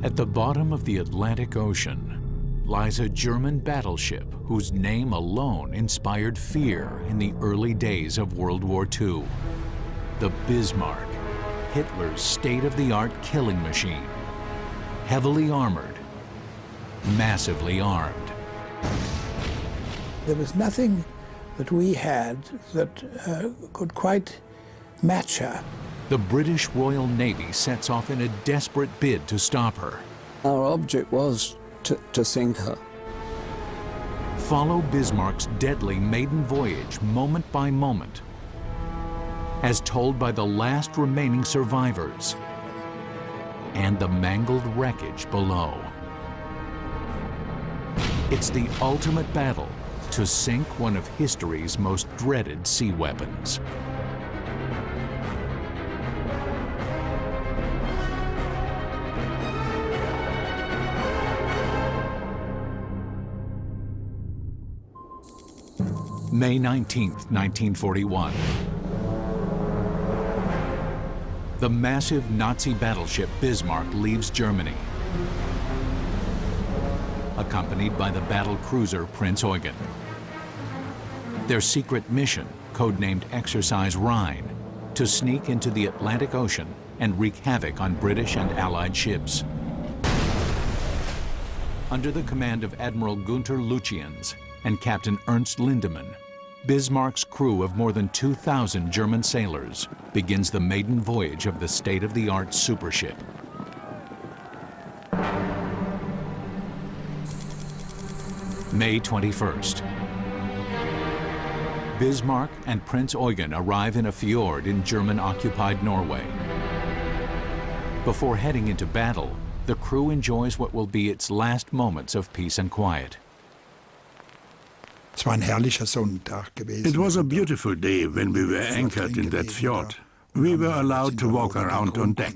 At the bottom of the Atlantic Ocean lies a German battleship whose name alone inspired fear in the early days of World War II. The Bismarck, Hitler's state-of-the-art killing machine. Heavily armored, massively armed. There was nothing that we had that could quite match her. The British Royal Navy sets off in a desperate bid to stop her. Our object was to sink her. Follow Bismarck's deadly maiden voyage moment by moment, as told by the last remaining survivors and the mangled wreckage below. It's the ultimate battle to sink one of history's most dreaded sea weapons. May 19th, 1941. The massive Nazi battleship Bismarck leaves Germany, accompanied by the battle cruiser Prince Eugen. Their secret mission, codenamed Exercise Rhine, to sneak into the Atlantic Ocean and wreak havoc on British and Allied ships. Under the command of Admiral Gunther Lutyens and Captain Ernst Lindemann, Bismarck's crew of more than 2,000 German sailors begins the maiden voyage of the state-of-the-art supership. May 21st. Bismarck and Prince Eugen arrive in a fjord in German-occupied Norway. Before heading into battle, the crew enjoys what will be its last moments of peace and quiet. It was a beautiful day when we were anchored in that fjord. We were allowed to walk around on deck.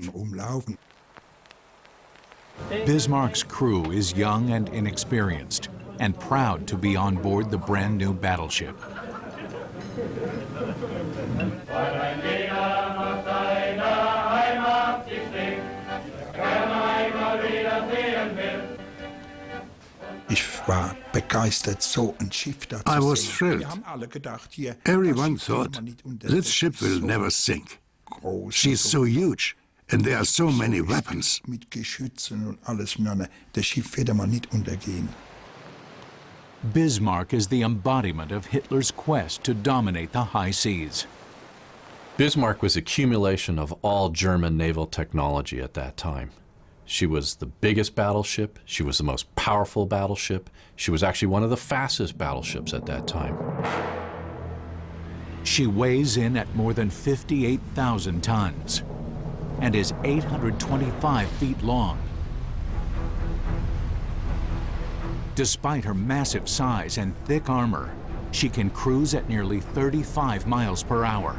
Bismarck's crew is young and inexperienced, and proud to be on board the brand new battleship. I was thrilled. Everyone thought, this ship will never sink. She's so huge, and there are so many weapons. Bismarck is the embodiment of Hitler's quest to dominate the high seas. Bismarck was an accumulation of all German naval technology at that time. She was the biggest battleship, she was the most powerful battleship, she was actually one of the fastest battleships at that time. She weighs in at more than 58,000 tons and is 825 feet long. Despite her massive size and thick armor, she can cruise at nearly 35 miles per hour.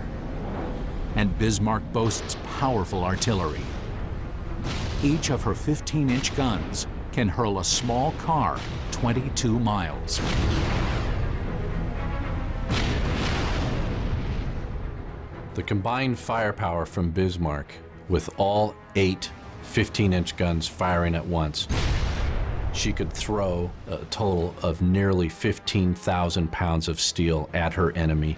And Bismarck boasts powerful artillery. Each of her 15-inch guns can hurl a small car 22 miles. The combined firepower from Bismarck, with all 8 15-inch guns firing at once, she could throw a total of nearly 15,000 pounds of steel at her enemy.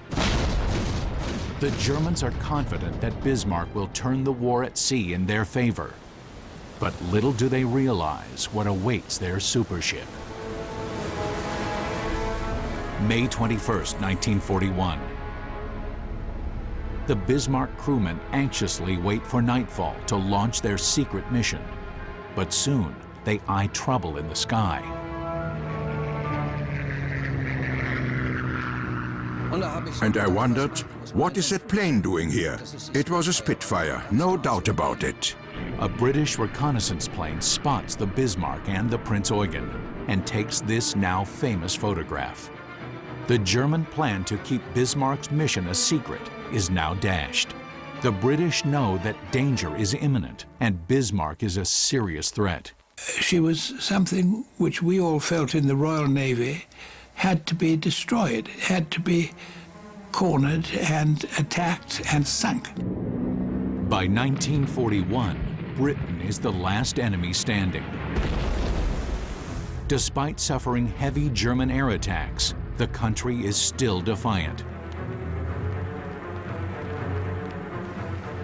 The Germans are confident that Bismarck will turn the war at sea in their favor. But little do they realize what awaits their supership. May 21st, 1941. The Bismarck crewmen anxiously wait for nightfall to launch their secret mission. But soon, they eye trouble in the sky. And I wondered, what is that plane doing here? It was a Spitfire, no doubt about it. A British reconnaissance plane spots the Bismarck and the Prince Eugen and takes this now famous photograph. The German plan to keep Bismarck's mission a secret is now dashed. The British know that danger is imminent and Bismarck is a serious threat. She was something which we all felt in the Royal Navy had to be destroyed, had to be cornered and attacked and sunk. By 1941, Britain is the last enemy standing. Despite suffering heavy German air attacks, the country is still defiant.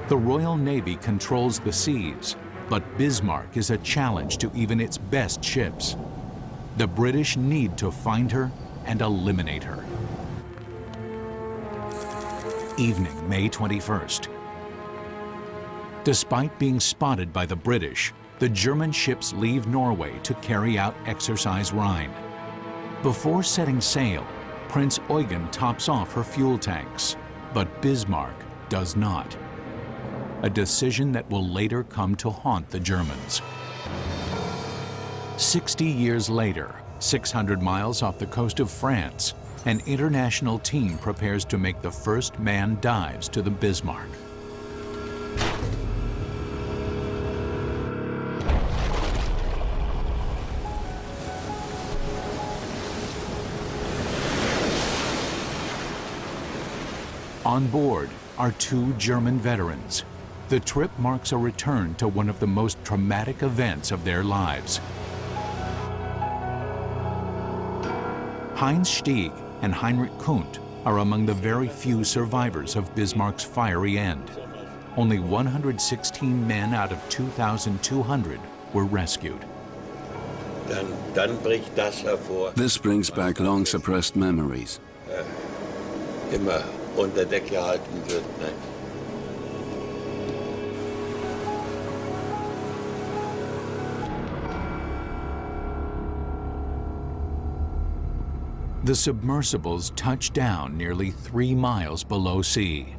The Royal Navy controls the seas, but Bismarck is a challenge to even its best ships. The British need to find her and eliminate her. Evening, May 21st. Despite being spotted by the British, the German ships leave Norway to carry out Exercise Rhine. Before setting sail, Prince Eugen tops off her fuel tanks, but Bismarck does not. A decision that will later come to haunt the Germans. 60 years later, 600 miles off the coast of France, an international team prepares to make the first manned dives to the Bismarck. On board are 2 German veterans. The trip marks a return to one of the most traumatic events of their lives. Heinz Stieg and Heinrich Kundt are among the very few survivors of Bismarck's fiery end. Only 116 men out of 2,200 were rescued. This brings back long-suppressed memories. Immer unter Deck gehalten wird. The submersibles touch down nearly 3 miles below sea.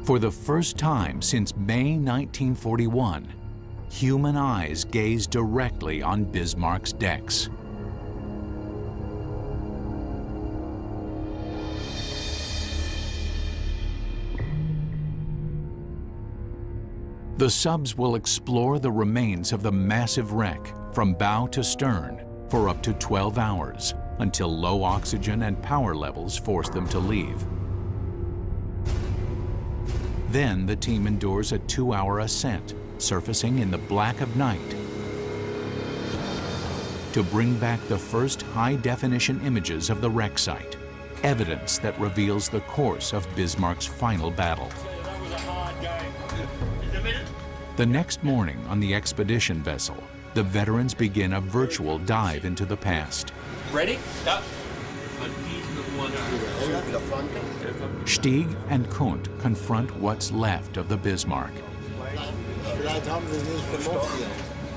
For the first time since May 1941, human eyes gaze directly on Bismarck's decks. The subs will explore the remains of the massive wreck from bow to stern for up to 12 hours until low oxygen and power levels force them to leave. Then the team endures a 2-hour ascent, surfacing in the black of night, to bring back the first high-definition images of the wreck site, evidence that reveals the course of Bismarck's final battle. The next morning on the expedition vessel, the veterans begin a virtual dive into the past. Ready? Yep. Stieg and Kundt confront what's left of the Bismarck.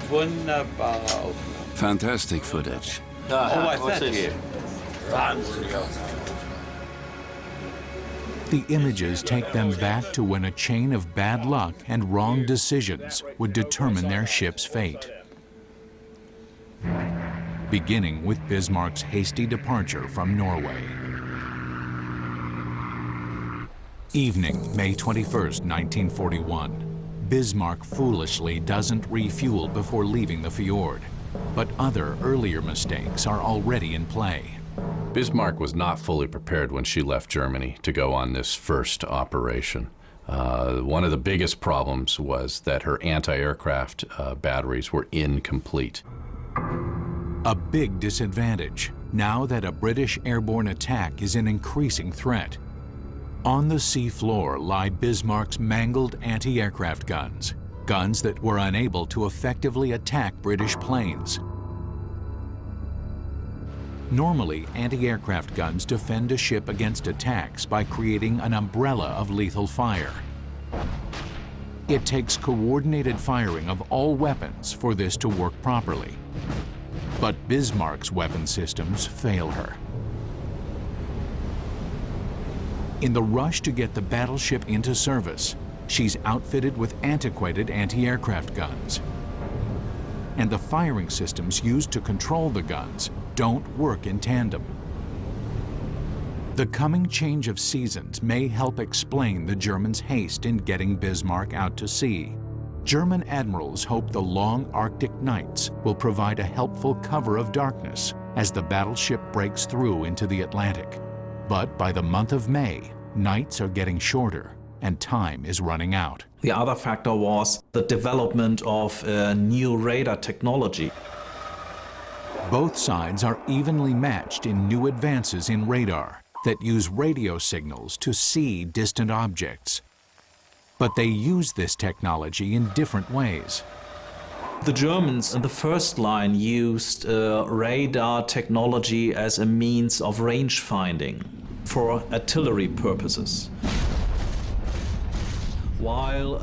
Wunderbar. Fantastic footage. Oh, thank you. The images take them back to when a chain of bad luck and wrong decisions would determine their ship's fate. Beginning with Bismarck's hasty departure from Norway. Evening, May 21st, 1941. Bismarck foolishly doesn't refuel before leaving the fjord, but other earlier mistakes are already in play. Bismarck was not fully prepared when she left Germany to go on this first operation. One of the biggest problems was that her anti-aircraft batteries were incomplete. A big disadvantage, now that a British airborne attack is an increasing threat. On the sea floor lie Bismarck's mangled anti-aircraft guns, guns that were unable to effectively attack British planes. Normally, anti-aircraft guns defend a ship against attacks by creating an umbrella of lethal fire. It takes coordinated firing of all weapons for this to work properly. But Bismarck's weapon systems fail her. In the rush to get the battleship into service, she's outfitted with antiquated anti-aircraft guns. And the firing systems used to control the guns don't work in tandem. The coming change of seasons may help explain the Germans' haste in getting Bismarck out to sea. German admirals hope the long Arctic nights will provide a helpful cover of darkness as the battleship breaks through into the Atlantic. But by the month of May, nights are getting shorter and time is running out. The other factor was the development of new radar technology. Both sides are evenly matched in new advances in radar that use radio signals to see distant objects. But they use this technology in different ways. The Germans in the first line used radar technology as a means of range finding for artillery purposes, while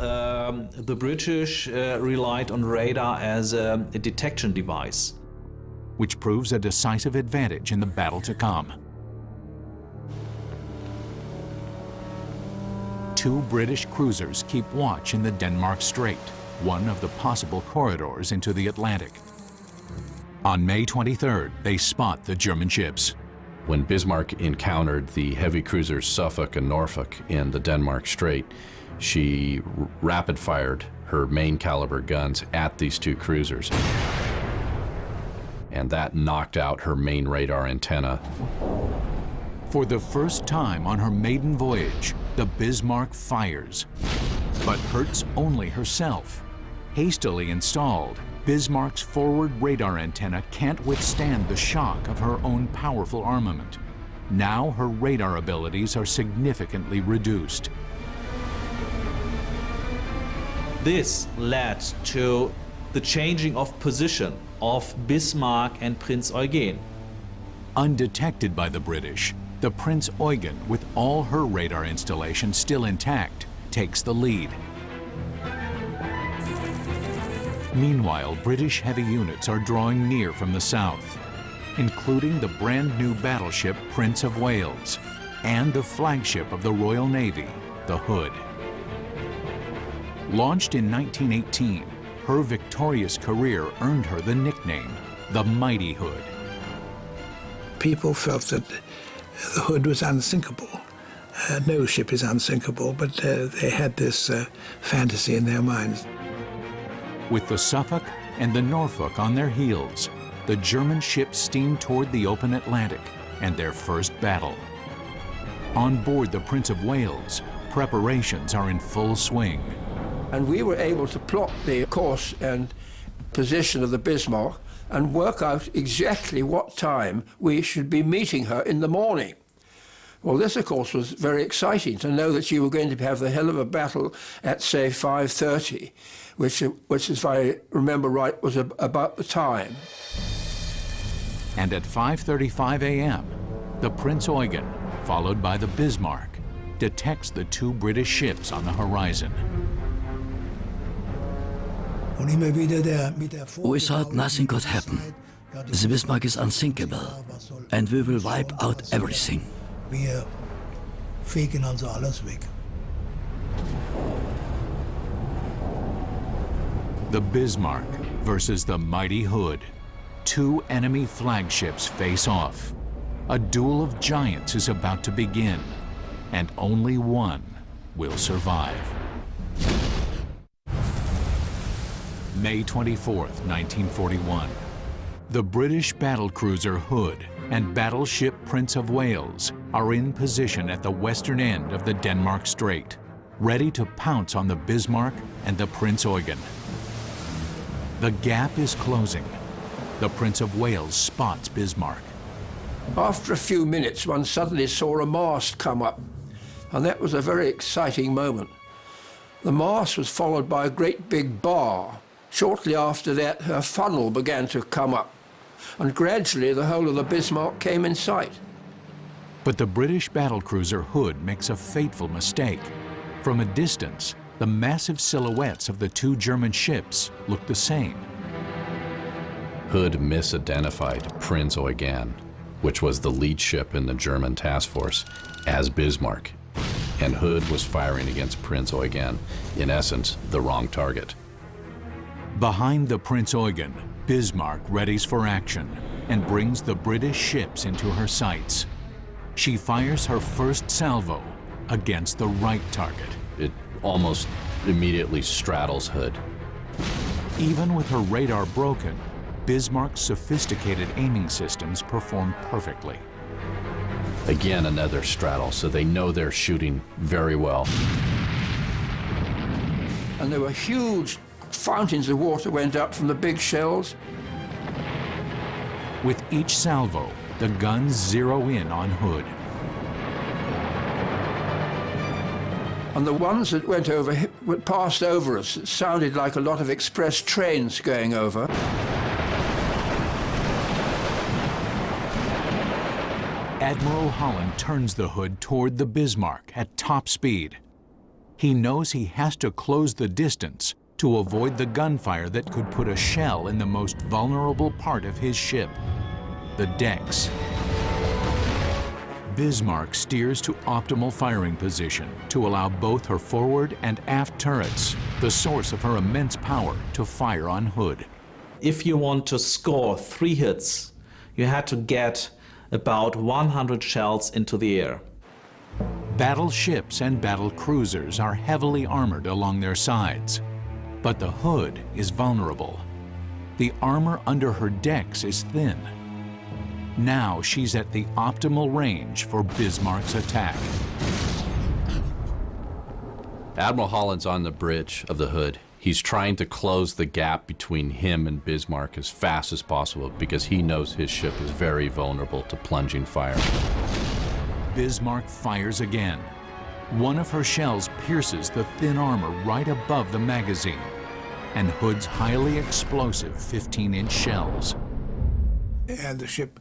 the British relied on radar as a detection device, which proves a decisive advantage in the battle to come. Two British cruisers keep watch in the Denmark Strait, one of the possible corridors into the Atlantic. On May 23rd, they spot the German ships. When Bismarck encountered the heavy cruisers Suffolk and Norfolk in the Denmark Strait, she rapid-fired her main caliber guns at these two cruisers. And that knocked out her main radar antenna. For the first time on her maiden voyage, the Bismarck fires, but hurts only herself. Hastily installed, Bismarck's forward radar antenna can't withstand the shock of her own powerful armament. Now her radar abilities are significantly reduced. This led to the changing of position of Bismarck and Prinz Eugen. Undetected by the British, the Prinz Eugen, with all her radar installation still intact, takes the lead. Meanwhile, British heavy units are drawing near from the south, including the brand new battleship Prince of Wales and the flagship of the Royal Navy, the Hood. Launched in 1918, her victorious career earned her the nickname, the Mighty Hood. People felt that the Hood was unsinkable. No ship is unsinkable, but they had this fantasy in their minds. With the Suffolk and the Norfolk on their heels, the German ships steamed toward the open Atlantic and their first battle. On board the Prince of Wales, preparations are in full swing. And we were able to plot the course and position of the Bismarck and work out exactly what time we should be meeting her in the morning. Well, this, of course, was very exciting to know that you were going to have the hell of a battle at, say, 5:30, which, if I remember right, was about the time. And at 5:35 a.m., the Prinz Eugen, followed by the Bismarck, detects the two British ships on the horizon. We thought nothing could happen. The Bismarck is unsinkable, and we will wipe out everything. The Bismarck versus the mighty Hood. Two enemy flagships face off. A duel of giants is about to begin, and only one will survive. May 24th, 1941. The British battlecruiser Hood and battleship Prince of Wales are in position at the western end of the Denmark Strait, ready to pounce on the Bismarck and the Prinz Eugen. The gap is closing. The Prince of Wales spots Bismarck. After a few minutes, one suddenly saw a mast come up, and that was a very exciting moment. The mast was followed by a great big bar. Shortly after that, her funnel began to come up, and gradually the whole of the Bismarck came in sight. But the British battlecruiser Hood makes a fateful mistake. From a distance, the massive silhouettes of the two German ships look the same. Hood misidentified Prinz Eugen, which was the lead ship in the German task force, as Bismarck, and Hood was firing against Prinz Eugen, in essence, the wrong target. Behind the Prinz Eugen, Bismarck readies for action and brings the British ships into her sights. She fires her first salvo against the right target. It almost immediately straddles Hood. Even with her radar broken, Bismarck's sophisticated aiming systems perform perfectly. Again, another straddle, so they know they're shooting very well. And there were huge fountains of water went up from the big shells. With each salvo, the guns zero in on Hood. And the ones that went over, passed over us, it sounded like a lot of express trains going over. Admiral Holland turns the Hood toward the Bismarck at top speed. He knows he has to close the distance to avoid the gunfire that could put a shell in the most vulnerable part of his ship, the decks. Bismarck steers to optimal firing position to allow both her forward and aft turrets, the source of her immense power, to fire on Hood. If you want to score 3 hits, you had to get about 100 shells into the air. Battleships and battle cruisers are heavily armored along their sides, but the Hood is vulnerable. The armor under her decks is thin. Now she's at the optimal range for Bismarck's attack. Admiral Holland's on the bridge of the Hood. He's trying to close the gap between him and Bismarck as fast as possible because he knows his ship is very vulnerable to plunging fire. Bismarck fires again. One of her shells pierces the thin armor right above the magazine, and Hood's highly explosive 15-inch shells. And the ship,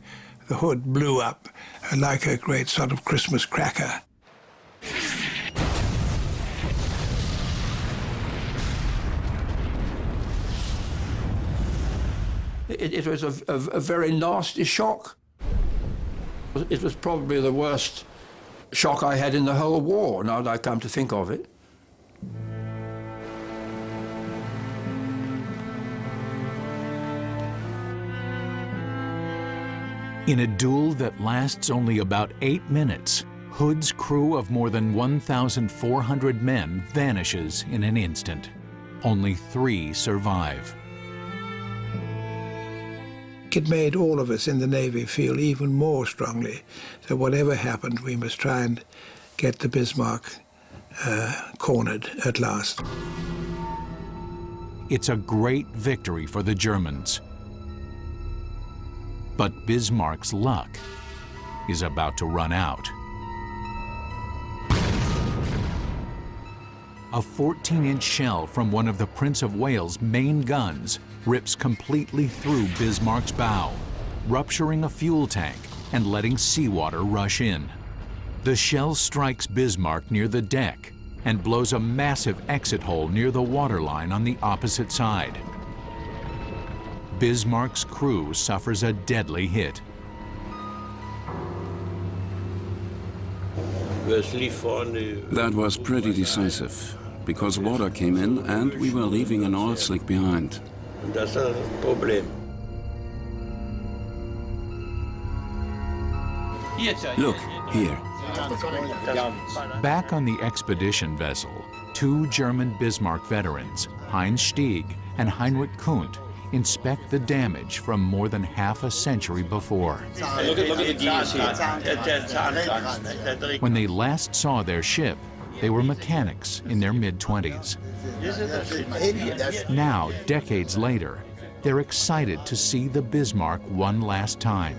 the Hood, blew up like a great sort of Christmas cracker. It was a very nasty shock. It was probably the worst shock I had in the whole war, now that I come to think of it. In a duel that lasts only about 8 minutes, Hood's crew of more than 1,400 men vanishes in an instant. Only 3 survive. It made all of us in the Navy feel even more strongly that whatever happened, we must try and get the Bismarck cornered at last. It's a great victory for the Germans. But Bismarck's luck is about to run out. A 14-inch shell from one of the Prince of Wales' main guns rips completely through Bismarck's bow, rupturing a fuel tank and letting seawater rush in. The shell strikes Bismarck near the deck and blows a massive exit hole near the waterline on the opposite side. Bismarck's crew suffers a deadly hit. That was pretty decisive, because water came in and we were leaving an oil slick behind. Das ist das Problem. Look, here. Back on the expedition vessel, 2 German Bismarck veterans, Heinz Stieg and Heinrich Kundt, inspect the damage from more than half a century before. Look at the gears here. When they last saw their ship, they were mechanics in their mid-20s. Now, decades later, they're excited to see the Bismarck one last time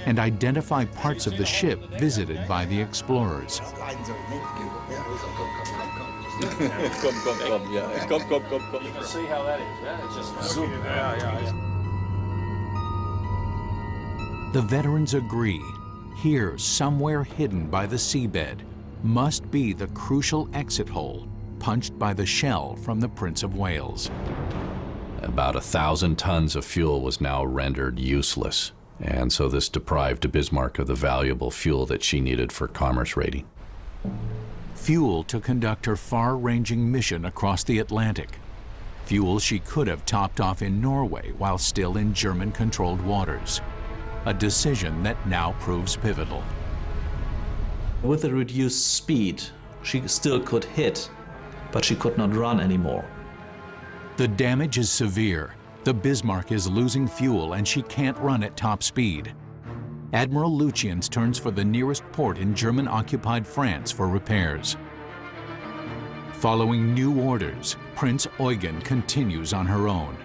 and identify parts of the ship visited by the explorers. Komm, ja. Komm. You can see how that is. Yeah, it's just super. Yeah. The veterans agree. Here, somewhere hidden by the seabed, must be the crucial exit hole punched by the shell from the Prince of Wales. About 1,000 tons of fuel was now rendered useless, and so this deprived Bismarck of the valuable fuel that she needed for commerce raiding. Fuel to conduct her far-ranging mission across the Atlantic. Fuel she could have topped off in Norway while still in German-controlled waters. A decision that now proves pivotal. With the reduced speed She still could hit, but she could not run anymore. The damage is severe. The Bismarck is losing fuel and she can't run at top speed. Admiral Lutyens turns for the nearest port in German-occupied France for repairs. Following new orders, Prince Eugen continues on her own.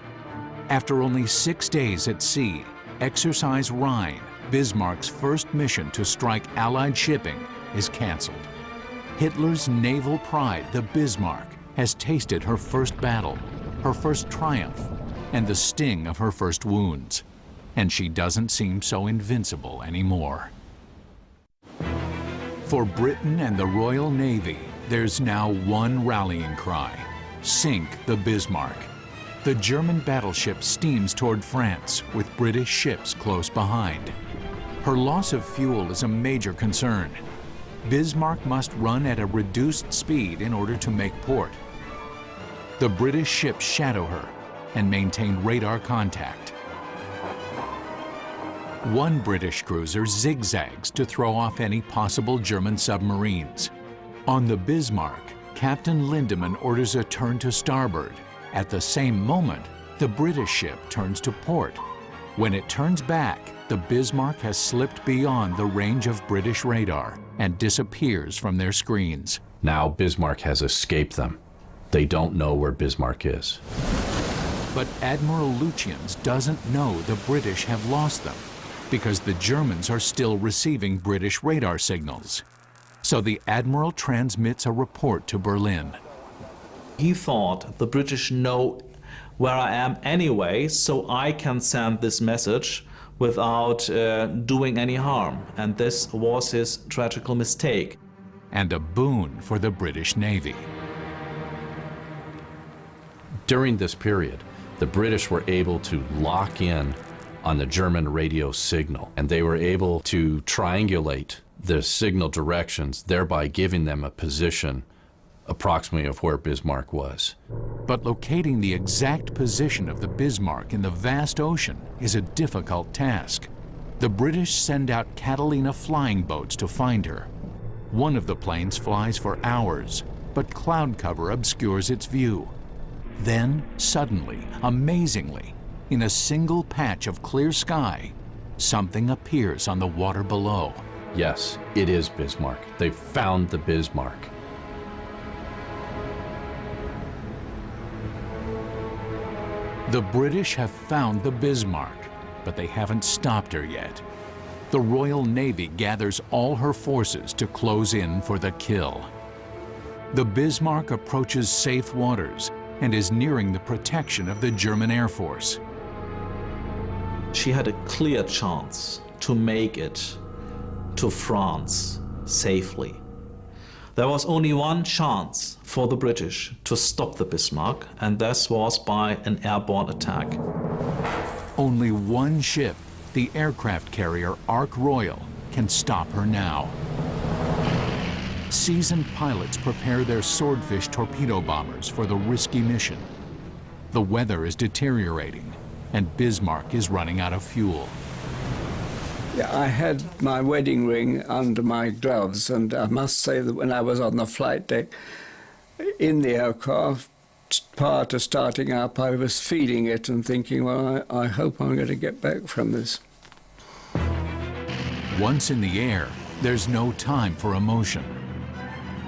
After only 6 days at sea, Exercise Rhine, Bismarck's first mission to strike Allied shipping, is canceled. Hitler's naval pride, the Bismarck, has tasted her first battle, her first triumph, and the sting of her first wounds. And she doesn't seem so invincible anymore. For Britain and the Royal Navy, there's now one rallying cry: sink the Bismarck. The German battleship steams toward France, with British ships close behind. Her loss of fuel is a major concern. Bismarck must run at a reduced speed in order to make port. The British ships shadow her and maintain radar contact. One British cruiser zigzags to throw off any possible German submarines. On the Bismarck, Captain Lindemann orders a turn to starboard. At the same moment, the British ship turns to port. When it turns back, the Bismarck has slipped beyond the range of British radar and disappears from their screens. Now Bismarck has escaped them. They don't know where Bismarck is. But Admiral Lutyens doesn't know the British have lost them, because the Germans are still receiving British radar signals. So the Admiral transmits a report to Berlin. He thought the British know where I am anyway, so I can send this message without doing any harm. And this was his tragical mistake. And a boon for the British Navy. During this period, the British were able to lock in on the German radio signal, and they were able to triangulate the signal directions, thereby giving them a position approximately of where Bismarck was. But locating the exact position of the Bismarck in the vast ocean is a difficult task. The British send out Catalina flying boats to find her. One of the planes flies for hours, but cloud cover obscures its view. Then, suddenly, amazingly, in a single patch of clear sky, something appears on the water below. Yes, it is Bismarck. They found the Bismarck. The British have found the Bismarck, but they haven't stopped her yet. The Royal Navy gathers all her forces to close in for the kill. The Bismarck approaches safe waters and is nearing the protection of the German Air Force. She had a clear chance to make it to France safely. There was only one chance for the British to stop the Bismarck, and this was by an airborne attack. Only one ship, the aircraft carrier Ark Royal, can stop her now. Seasoned pilots prepare their Swordfish torpedo bombers for the risky mission. The weather is deteriorating, and Bismarck is running out of fuel. I had my wedding ring under my gloves, and I must say that when I was on the flight deck in the aircraft, prior to starting up, I was feeling it and thinking, well, I hope I'm going to get back from this. Once in the air, there's no time for emotion.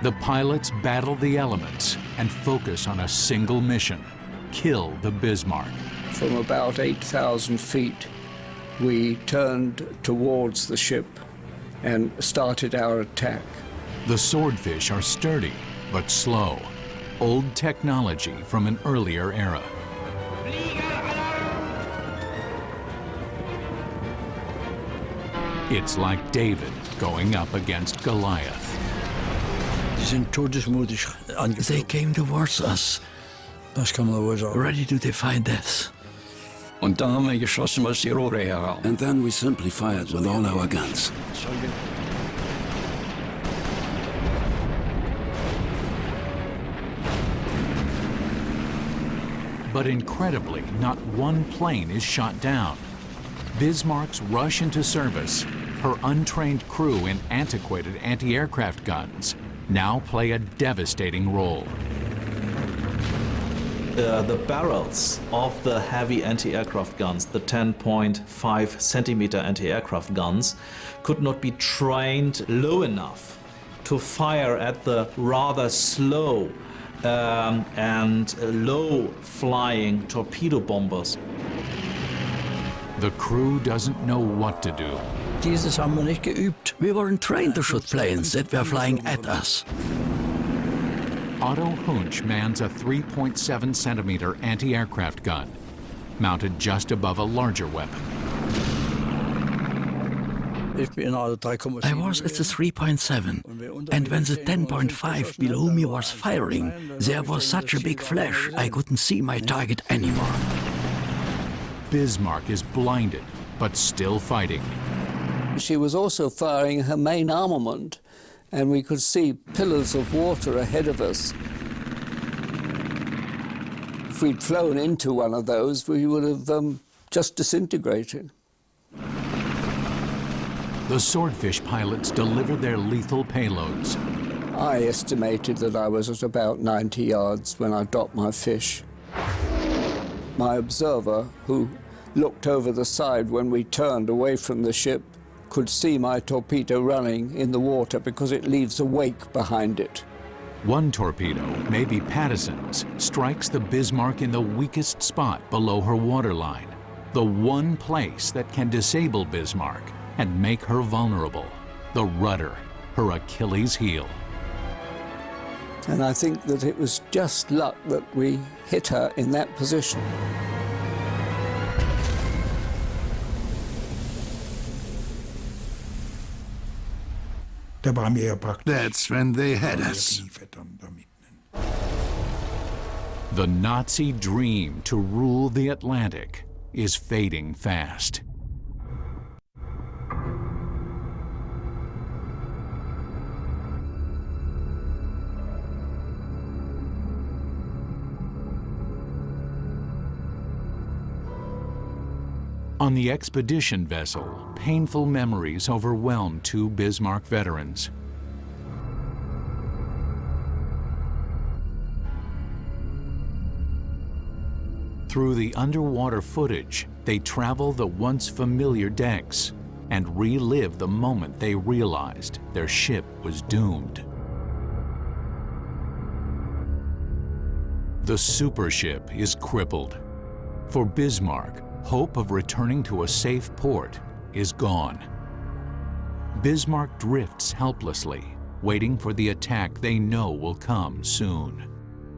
The pilots battle the elements and focus on a single mission: kill the Bismarck. From about 8,000 feet, we turned towards the ship and started our attack. The Swordfish are sturdy but slow, old technology from an earlier era. It's like David going up against Goliath. They came towards us, ready to defy death. And then we simply fired with all our guns. But incredibly, not one plane is shot down. Bismarcks rush into service, her untrained crew in antiquated anti-aircraft guns, now play a devastating role. The barrels of the heavy anti-aircraft guns, the 10.5 centimeter anti-aircraft guns, could not be trained low enough to fire at the rather slow and low-flying torpedo bombers. The crew doesn't know what to do. Dieses haben wir nicht geübt. We weren't trained to shoot planes that were flying at us. Otto Hunsch mans a 3.7 centimeter anti-aircraft gun, mounted just above a larger weapon. I was at the 3.7, and when the 10.5 below me was firing, there was such a big flash I couldn't see my target anymore. Bismarck is blinded, but still fighting. She was also firing her main armament, and we could see pillars of water ahead of us. If we'd flown into one of those, we would have just disintegrated. The Swordfish pilots delivered their lethal payloads. I estimated that I was at about 90 yards when I dropped my fish. My observer, who looked over the side when we turned away from the ship, could see my torpedo running in the water because it leaves a wake behind it. One torpedo, maybe Patterson's, strikes the Bismarck in the weakest spot below her waterline, the one place that can disable Bismarck and make her vulnerable, the rudder, her Achilles heel. And I think that it was just luck that we hit her in that position. That's when they had us. The Nazi dream to rule the Atlantic is fading fast. On the expedition vessel, painful memories overwhelm two Bismarck veterans. Through the underwater footage, they travel the once familiar decks and relive the moment they realized their ship was doomed. The Supership is crippled. For Bismarck, hope of returning to a safe port is gone. Bismarck drifts helplessly, waiting for the attack they know will come soon.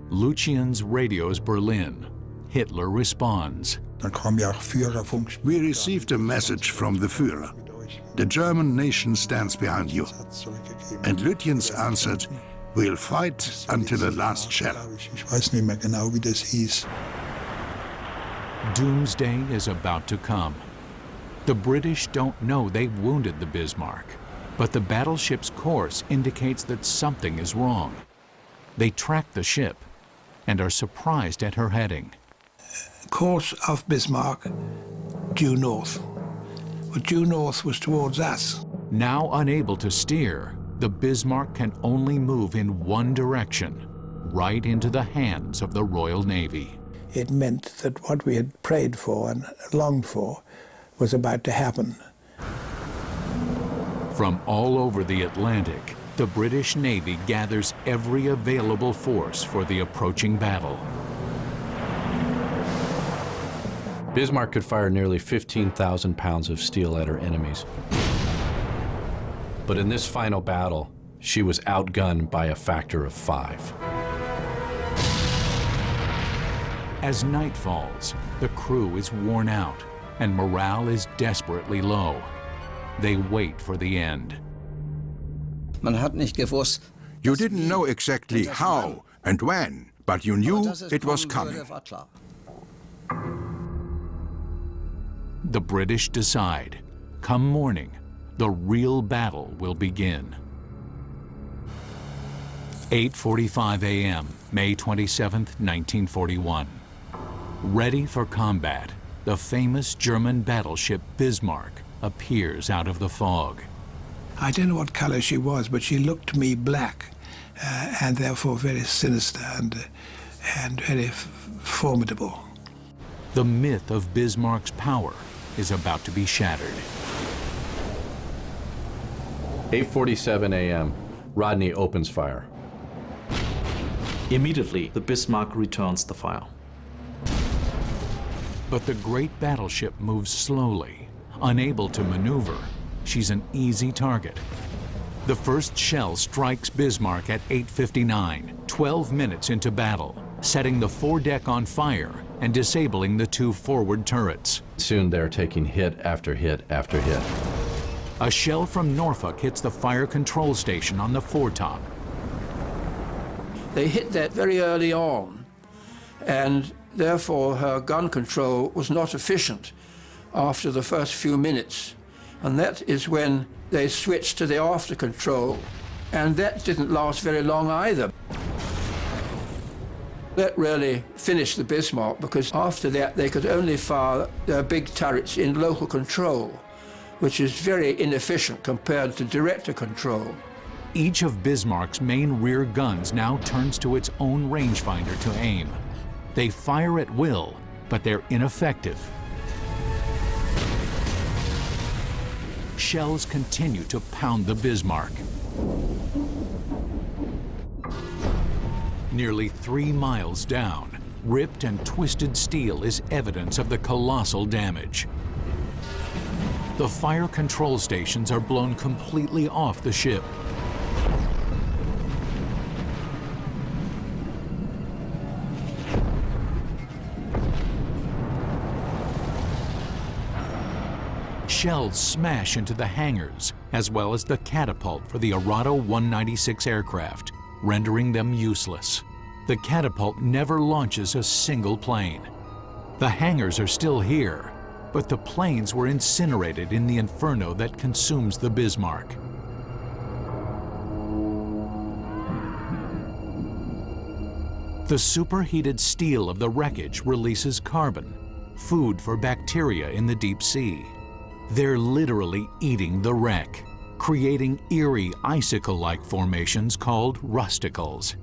Lucien's radios Berlin. Hitler responds. We received a message from the Führer. The German nation stands behind you. And Lutyens answered, we'll fight until the last shell. Doomsday is about to come. The British don't know they've wounded the Bismarck, but the battleship's course indicates that something is wrong. They track the ship and are surprised at her heading. Course of Bismarck, due north. But due north was towards us. Now unable to steer, the Bismarck can only move in one direction, right into the hands of the Royal Navy. It meant that what we had prayed for and longed for was about to happen. From all over the Atlantic, the British Navy gathers every available force for the approaching battle. Bismarck could fire nearly 15,000 pounds of steel at her enemies. But in this final battle, she was outgunned by a factor of 5. As night falls, the crew is worn out and morale is desperately low. They wait for the end. You didn't know exactly how and when, but you knew it was coming. The British decide, come morning, the real battle will begin. 8:45 a.m., May 27, 1941. Ready for combat, the famous German battleship Bismarck appears out of the fog. I don't know what color she was, but she looked to me black. and therefore very sinister and very formidable. The myth of Bismarck's power is about to be shattered. 8:47 a.m. Rodney opens fire. Immediately, the Bismarck returns the fire. But the great battleship moves slowly. Unable to maneuver, she's an easy target. The first shell strikes Bismarck at 8:59, 12 minutes into battle, setting the foredeck on fire and disabling the two forward turrets. Soon they're taking hit after hit after hit. A shell from Norfolk hits the fire control station on the foretop. They hit that very early on, and therefore her gun control was not efficient after the first few minutes. And that is when they switched to the after control, and that didn't last very long either. That really finished the Bismarck, because after that they could only fire their big turrets in local control, which is very inefficient compared to director control. Each of Bismarck's main rear guns now turns to its own rangefinder to aim. They fire at will, but they're ineffective. Shells continue to pound the Bismarck. Nearly 3 miles down, ripped and twisted steel is evidence of the colossal damage. The fire control stations are blown completely off the ship. Shells smash into the hangars, as well as the catapult for the Arado 196 aircraft, rendering them useless. The catapult never launches a single plane. The hangars are still here, but the planes were incinerated in the inferno that consumes the Bismarck. The superheated steel of the wreckage releases carbon, food for bacteria in the deep sea. They're literally eating the wreck, creating eerie icicle-like formations called rusticles.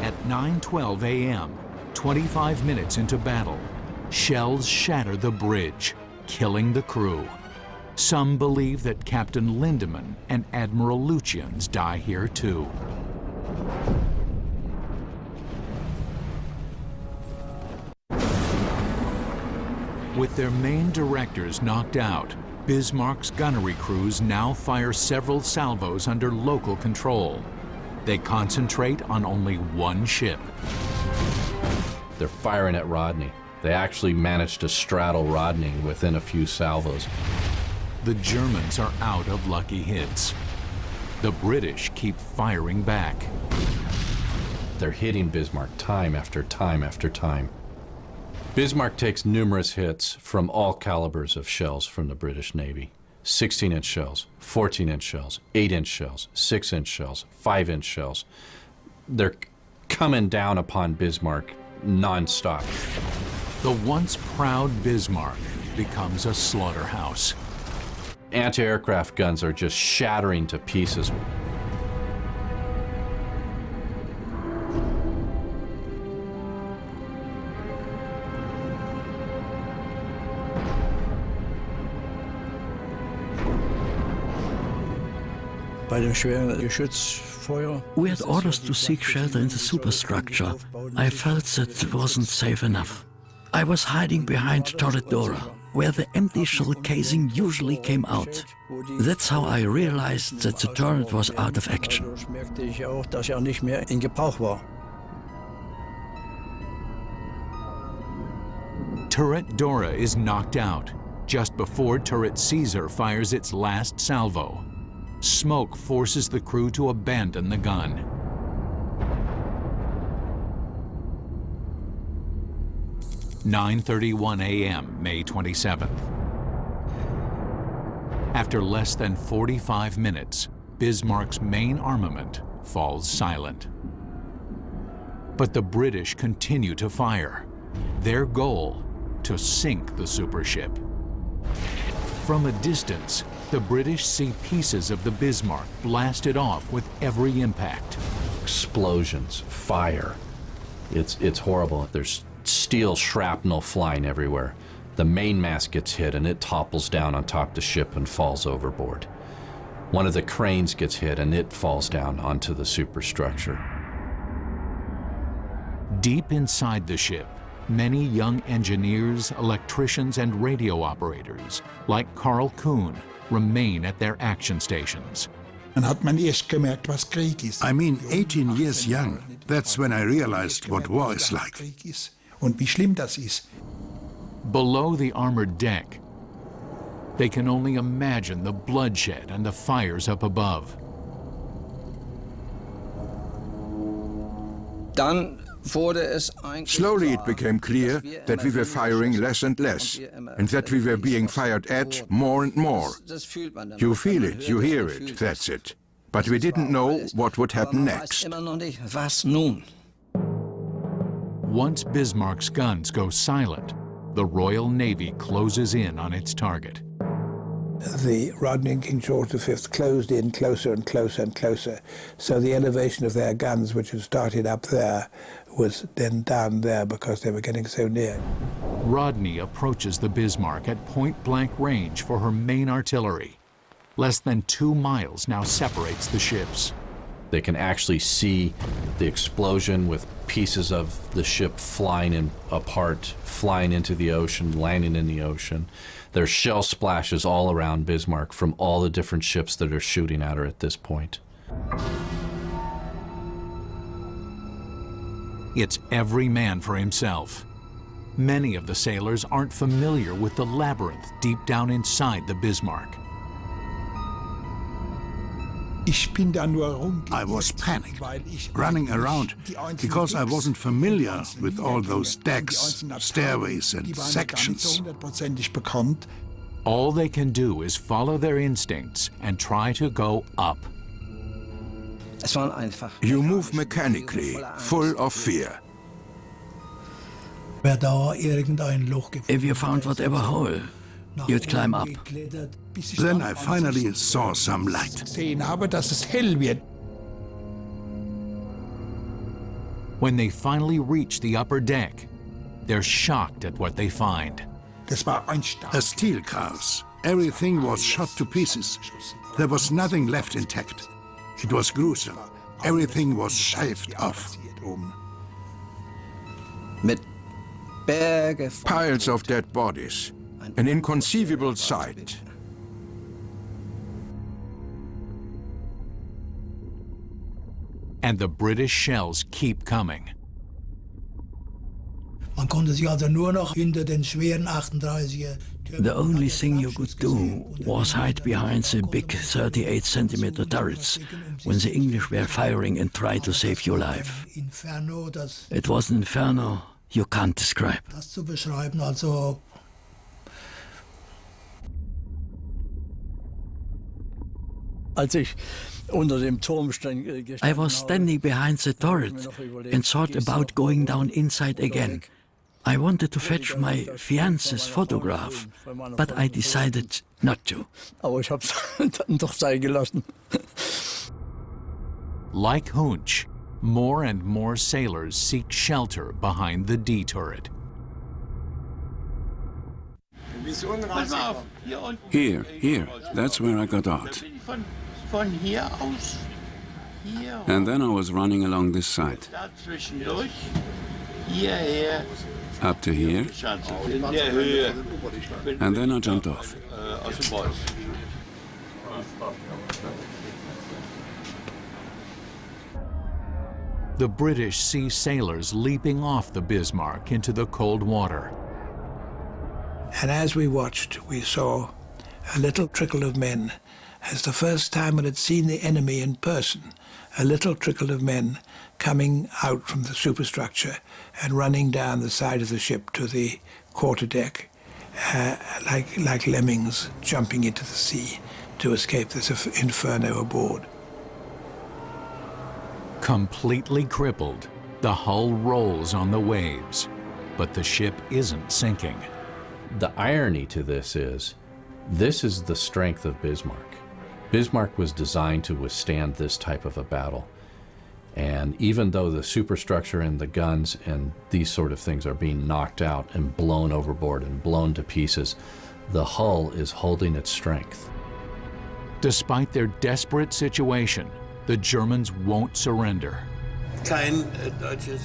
At 9:12 a.m., 25 minutes into battle, shells shatter the bridge, killing the crew. Some believe that Captain Lindemann and Admiral Lutyens die here too. With their main directors knocked out, Bismarck's gunnery crews now fire several salvos under local control. They concentrate on only one ship. They're firing at Rodney. They actually managed to straddle Rodney within a few salvos. The Germans are out of lucky hits. The British keep firing back. They're hitting Bismarck time after time after time. Bismarck takes numerous hits from all calibers of shells from the British Navy. 16-inch shells, 14-inch shells, 8-inch shells, 6-inch shells, 5-inch shells. They're coming down upon Bismarck non-stop. The once proud Bismarck becomes a slaughterhouse. Anti-aircraft guns are just shattering to pieces. We had orders to seek shelter in the superstructure. I felt that it wasn't safe enough. I was hiding behind turret door, where the empty shell casing usually came out. That's how I realized that the turret was out of action. Turret Dora is knocked out just before turret Caesar fires its last salvo. Smoke forces the crew to abandon the gun. (9:31 a.m., May 27th. After less than 45 minutes, Bismarck's main armament falls silent. But the British continue to fire. Their goal, to sink the supership. From a distance, the British see pieces of the Bismarck blasted off with every impact. Explosions, fire. It's horrible. There's steel shrapnel flying everywhere. The mainmast gets hit and it topples down on top of the ship and falls overboard. One of the cranes gets hit and it falls down onto the superstructure. Deep inside the ship, many young engineers, electricians, and radio operators, like Carl Kuhn, remain at their action stations. I mean, 18 years young. That's when I realized what war is like. Below the armored deck, they can only imagine the bloodshed and the fires up above. Slowly it became clear that we were firing less and less, and that we were being fired at more and more. You feel it, you hear it, that's it. But we didn't know what would happen next. Once Bismarck's guns go silent, the Royal Navy closes in on its target. The Rodney and King George V closed in closer and closer and closer, so the elevation of their guns, which had started up there, was then down there because they were getting so near. Rodney approaches the Bismarck at point-blank range for her main artillery. Less than 2 miles now separates the ships. They can actually see the explosion with pieces of the ship flying apart, flying into the ocean, landing in the ocean. There's shell splashes all around Bismarck from all the different ships that are shooting at her at this point. It's every man for himself. Many of the sailors aren't familiar with the labyrinth deep down inside the Bismarck. I was panicked, running around, because I wasn't familiar with all those decks, stairways, and sections. All they can do is follow their instincts and try to go up. You move mechanically, full of fear. If you found whatever hole, you'd climb up. Then I finally saw some light. When they finally reach the upper deck, they're shocked at what they find. A steel cars. Everything was shot to pieces. There was nothing left intact. It was gruesome. Everything was shaved off. Piles of dead bodies. An inconceivable sight. And the British shells keep coming. The only thing you could do was hide behind the big 38-centimeter turrets when the English were firing and try to save your life. It was an inferno you can't describe. I was standing behind the turret and thought about going down inside again. I wanted to fetch my fiancé's photograph, but I decided not to. Like Hunch, more and more sailors seek shelter behind the D turret. Here, that's where I got out. And then I was running along this side. Up to here. And then I jumped off. The British see sailors leaping off the Bismarck into the cold water. And as we watched, we saw a little trickle of men. As the first time one had seen the enemy in person, a little trickle of men coming out from the superstructure and running down the side of the ship to the quarterdeck, like lemmings jumping into the sea to escape this inferno aboard. Completely crippled, the hull rolls on the waves, but the ship isn't sinking. The irony to this is This is the strength of Bismarck. Bismarck was designed to withstand this type of a battle. And even though the superstructure and the guns and these sort of things are being knocked out and blown overboard and blown to pieces, the hull is holding its strength. Despite their desperate situation, the Germans won't surrender.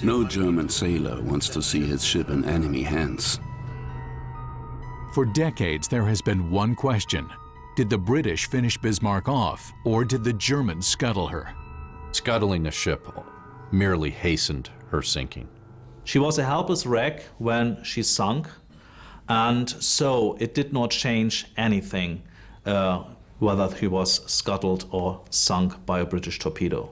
No German sailor wants to see his ship in enemy hands. For decades, there has been one question. Did the British finish Bismarck off, or did the Germans scuttle her? Scuttling a ship merely hastened her sinking. She was a helpless wreck when she sunk, and so it did not change anything whether she was scuttled or sunk by a British torpedo.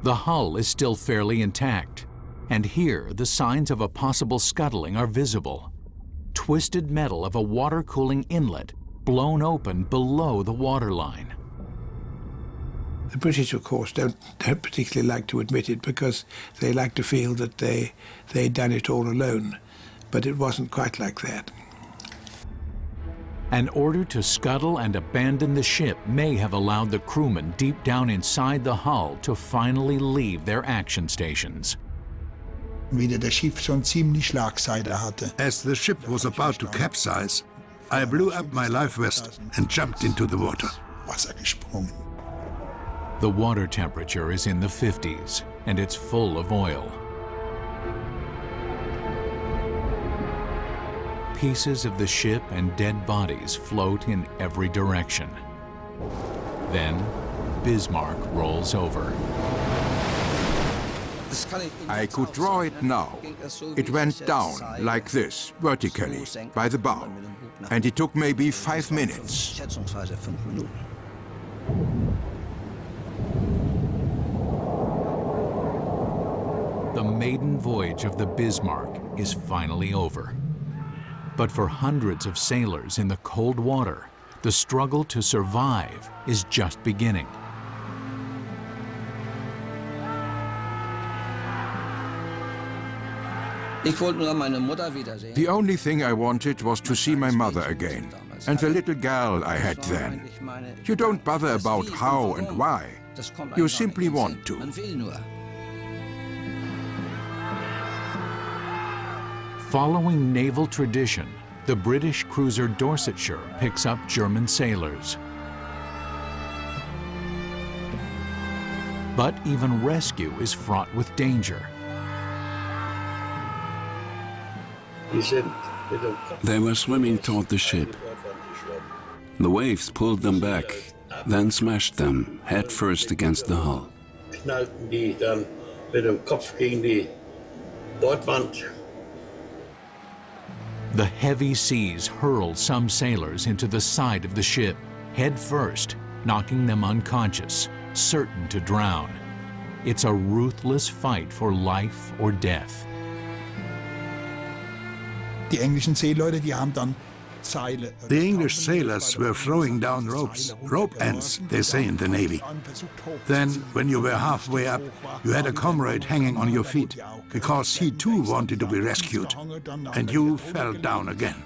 The hull is still fairly intact, and here the signs of a possible scuttling are visible. Twisted metal of a water-cooling inlet blown open below the waterline. The British, of course, don't particularly like to admit it because they like to feel that they'd done it all alone, but it wasn't quite like that. An order to scuttle and abandon the ship may have allowed the crewmen deep down inside the hull to finally leave their action stations. As the ship was about to capsize, I blew up my life vest and jumped into the water. The water temperature is in the 50s, and it's full of oil. Pieces of the ship and dead bodies float in every direction. Then, Bismarck rolls over. I could draw it now. It went down like this, vertically, by the bow. And it took maybe 5 minutes. The maiden voyage of the Bismarck is finally over. But for hundreds of sailors in the cold water, the struggle to survive is just beginning. The only thing I wanted was to see my mother again, and the little girl I had then. You don't bother about how and why. You simply want to. Following naval tradition, the British cruiser Dorsetshire picks up German sailors. But even rescue is fraught with danger. They were swimming toward the ship. The waves pulled them back, then smashed them head first against the hull. The heavy seas hurl some sailors into the side of the ship, head first, knocking them unconscious, certain to drown. It's a ruthless fight for life or death. The English sailors were throwing down ropes, rope ends, they say in the Navy. Then, when you were halfway up, you had a comrade hanging on your feet, because he too wanted to be rescued, and you fell down again.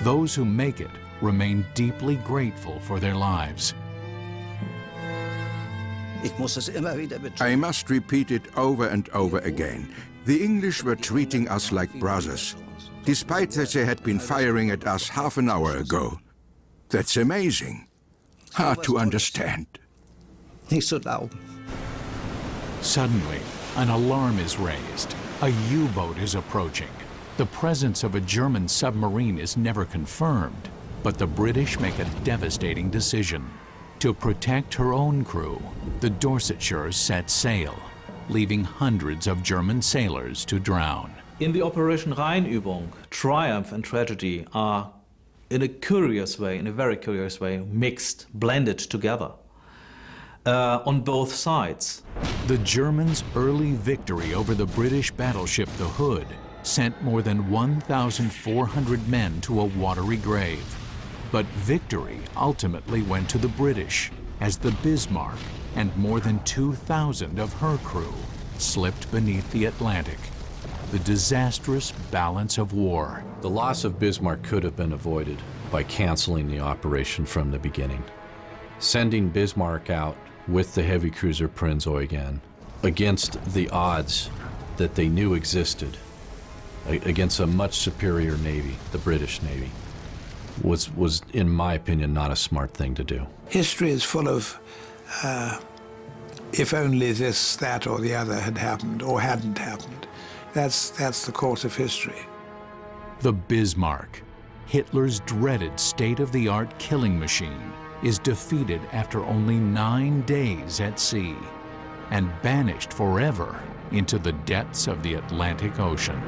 Those who make it remain deeply grateful for their lives. I must repeat it over and over again. The English were treating us like brothers, despite that they had been firing at us half an hour ago. That's amazing. Hard to understand. Suddenly, an alarm is raised. A U-boat is approaching. The presence of a German submarine is never confirmed, but the British make a devastating decision. To protect her own crew, the Dorsetshire set sail, leaving hundreds of German sailors to drown. In the Operation Rheinübung, triumph and tragedy are, in a curious way, in a very curious way, mixed, blended together on both sides. The Germans' early victory over the British battleship the Hood sent more than 1,400 men to a watery grave. But victory ultimately went to the British as the Bismarck and more than 2,000 of her crew slipped beneath the Atlantic. the disastrous balance of war. The loss of Bismarck could have been avoided by canceling the operation from the beginning. Sending Bismarck out with the heavy cruiser Prinz Eugen against the odds that they knew existed, against a much superior Navy, the British Navy, was, in my opinion, not a smart thing to do. History is full of if only this, that, or the other had happened or hadn't happened. That's the course of history. The Bismarck, Hitler's dreaded state-of-the-art killing machine, is defeated after only 9 days at sea and banished forever into the depths of the Atlantic Ocean.